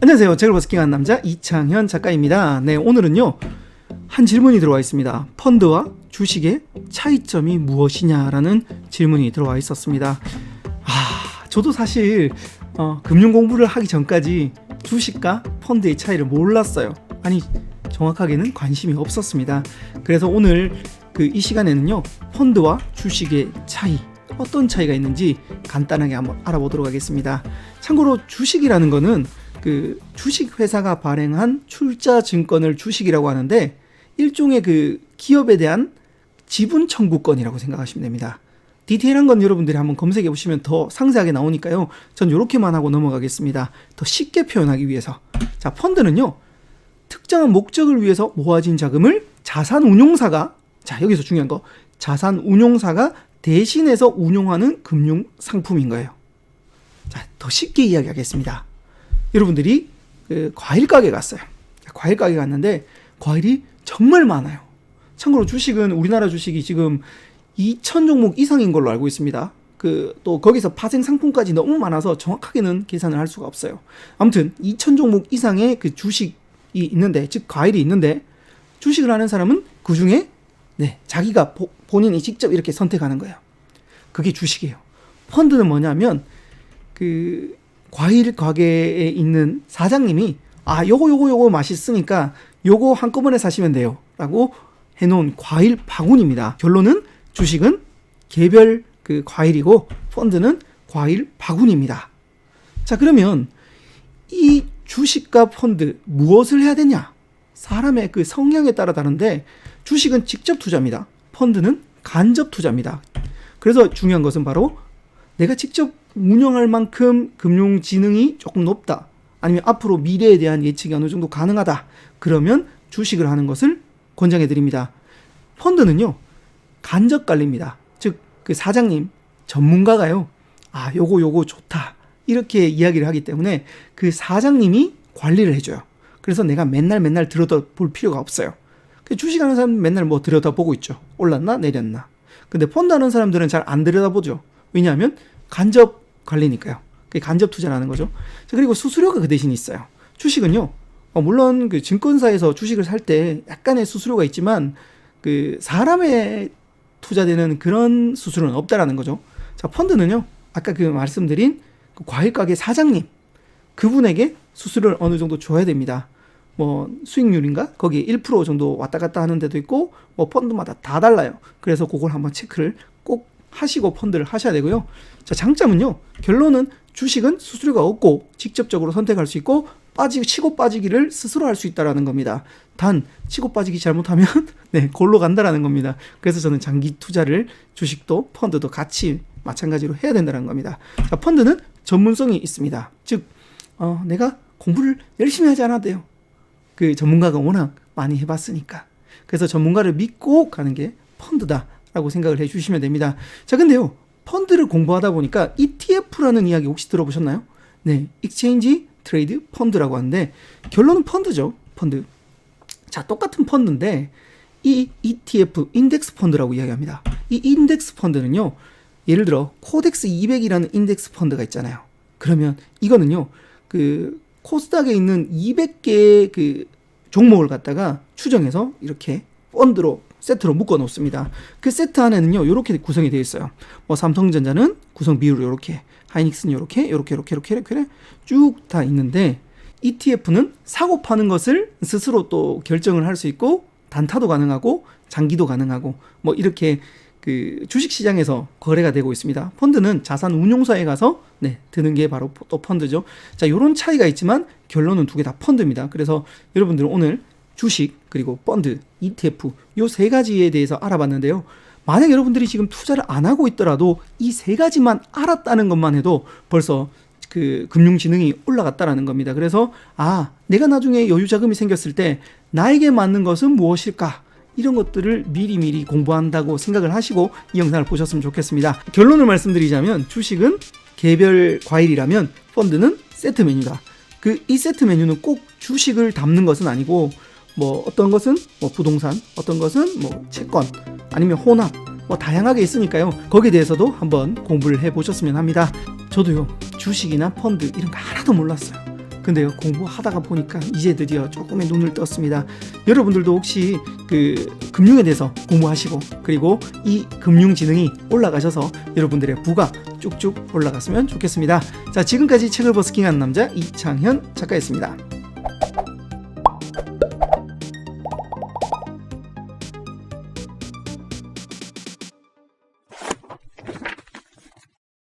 안녕하세요. 책을 버스킹하는 남자 이창현 작가입니다. 네, 오늘은요 한 질문이 들어와 있습니다. 펀드와 주식의 차이점이 무엇이냐라는 질문이 들어와 있었습니다. 저도 사실 금융 공부를 하기 전까지 주식과 펀드의 차이를 몰랐어요. 아니, 정확하게는 관심이 없었습니다. 그래서 오늘 이 시간에는요 펀드와 주식의 차이, 어떤 차이가 있는지 간단하게 한번 알아보도록 하겠습니다. 참고로 주식이라는 거는 주식회사가 발행한 출자 증권을 주식이라고 하는데, 일종의 기업에 대한 지분 청구권이라고 생각하시면 됩니다. 디테일한 건 여러분들이 한번 검색해 보시면 더 상세하게 나오니까요. 전 이렇게만 하고 넘어가겠습니다. 더 쉽게 표현하기 위해서. 자, 펀드는요 특정한 목적을 위해서 모아진 자금을 자산운용사가, 자 여기서 중요한 거, 자산운용사가 대신해서 운용하는 금융 상품인 거예요. 자, 더 쉽게 이야기하겠습니다. 여러분들이 과일 가게 갔어요. 과일 가게 갔는데 과일이 정말 많아요. 참고로 주식은, 우리나라 주식이 지금 2,000종목 이상인 걸로 알고 있습니다. 또 거기서 파생 상품까지 너무 많아서 정확하게는 계산을 할 수가 없어요. 아무튼 2,000종목 이상의 주식이 있는데, 즉 과일이 있는데, 주식을 하는 사람은 그 중에 자기가 본인이 직접 이렇게 선택하는 거예요. 그게 주식이에요. 펀드는 뭐냐면 과일 가게에 있는 사장님이 요거 맛있으니까 요거 한꺼번에 사시면 돼요 라고 해놓은 과일 바구니입니다. 결론은 주식은 개별 과일이고 펀드는 과일 바구니입니다. 자, 그러면 이 주식과 펀드 무엇을 해야 되냐? 사람의 성향에 따라 다른데, 주식은 직접 투자입니다. 펀드는 간접 투자입니다. 그래서 중요한 것은 바로 내가 직접 운영할 만큼 금융 지능이 조금 높다, 아니면 앞으로 미래에 대한 예측이 어느 정도 가능하다, 그러면 주식을 하는 것을 권장해 드립니다. 펀드는요 간접 관리입니다. 즉 사장님, 전문가가요 요거 좋다 이렇게 이야기를 하기 때문에 그 사장님이 관리를 해줘요. 그래서 내가 맨날 들여다볼 필요가 없어요. 주식하는 사람은 맨날 들여다보고 있죠. 올랐나 내렸나. 근데 펀드 하는 사람들은 잘 안 들여다보죠. 왜냐하면 간접 관리니까요. 그게 간접 투자라는 거죠. 자, 그리고 수수료가 그 대신 있어요. 주식은요 물론 증권사에서 주식을 살 때 약간의 수수료가 있지만 사람에 투자되는 그런 수수료는 없다라는 거죠. 자, 펀드는요 아까 말씀드린 과일 가게 사장님, 그분에게 수수료를 어느 정도 줘야 됩니다. 수익률인가? 거기 1% 정도 왔다 갔다 하는 데도 있고, 펀드마다 다 달라요. 그래서 그걸 한번 체크를 꼭 하시고 펀드를 하셔야 되고요. 자, 장점은요, 결론은 주식은 수수료가 없고 직접적으로 선택할 수 있고, 치고 빠지기를 스스로 할 수 있다라는 겁니다. 단 치고 빠지기 잘못하면 골로 간다라는 겁니다. 그래서 저는 장기 투자를 주식도 펀드도 같이 마찬가지로 해야 된다는 겁니다. 자, 펀드는 전문성이 있습니다. 즉 내가 공부를 열심히 하지 않아도 돼요. 전문가가 워낙 많이 해봤으니까. 그래서 전문가를 믿고 가는 게 펀드다라고 생각을 해주시면 됩니다. 자, 근데요 펀드를 공부하다 보니까 ETF라는 이야기 혹시 들어보셨나요? 네, 익스체인지 트레이드 펀드라고 하는데, 결론은 펀드죠. 펀드. 자, 똑같은 펀드인데 이 ETF, 인덱스 펀드라고 이야기합니다. 이 인덱스 펀드는요, 예를 들어 코덱스 200이라는 인덱스 펀드가 있잖아요. 그러면 이거는요 코스닥에 있는 200개의 종목을 갖다가 추정해서 이렇게 펀드로 세트로 묶어 놓습니다. 그 세트 안에는요 이렇게 구성이 되어 있어요. 삼성전자는 구성 비율로 이렇게, 하이닉스는 이렇게 쭉 다 있는데, ETF는 사고 파는 것을 스스로 또 결정을 할 수 있고, 단타도 가능하고 장기도 가능하고 이렇게 주식시장에서 거래가 되고 있습니다. 펀드는 자산운용사에 가서 드는 게 바로 또 펀드죠. 자, 이런 차이가 있지만 결론은 두 개 다 펀드입니다. 그래서 여러분들은 오늘 주식 그리고 펀드, ETF 요 세 가지에 대해서 알아봤는데요. 만약 여러분들이 지금 투자를 안 하고 있더라도 이 세 가지만 알았다는 것만 해도 벌써 금융지능이 올라갔다라는 겁니다. 그래서 내가 나중에 여유자금이 생겼을 때 나에게 맞는 것은 무엇일까? 이런 것들을 미리미리 공부한다고 생각을 하시고 이 영상을 보셨으면 좋겠습니다. 결론을 말씀드리자면 주식은 개별 과일이라면 펀드는 세트 메뉴다. 이 세트 메뉴는 꼭 주식을 담는 것은 아니고, 어떤 것은 부동산, 어떤 것은 채권, 아니면 혼합, 다양하게 있으니까요. 거기에 대해서도 한번 공부를 해보셨으면 합니다. 저도요 주식이나 펀드 이런 거 하나도 몰랐어요. 근데요, 공부하다가 보니까 이제 드디어 조금의 눈을 떴습니다. 여러분들도 혹시 그 금융에 대해서 공부하시고 그리고 이 금융지능이 올라가셔서 여러분들의 부가 쭉쭉 올라갔으면 좋겠습니다. 자, 지금까지 책을 버스킹한 남자 이창현 작가였습니다.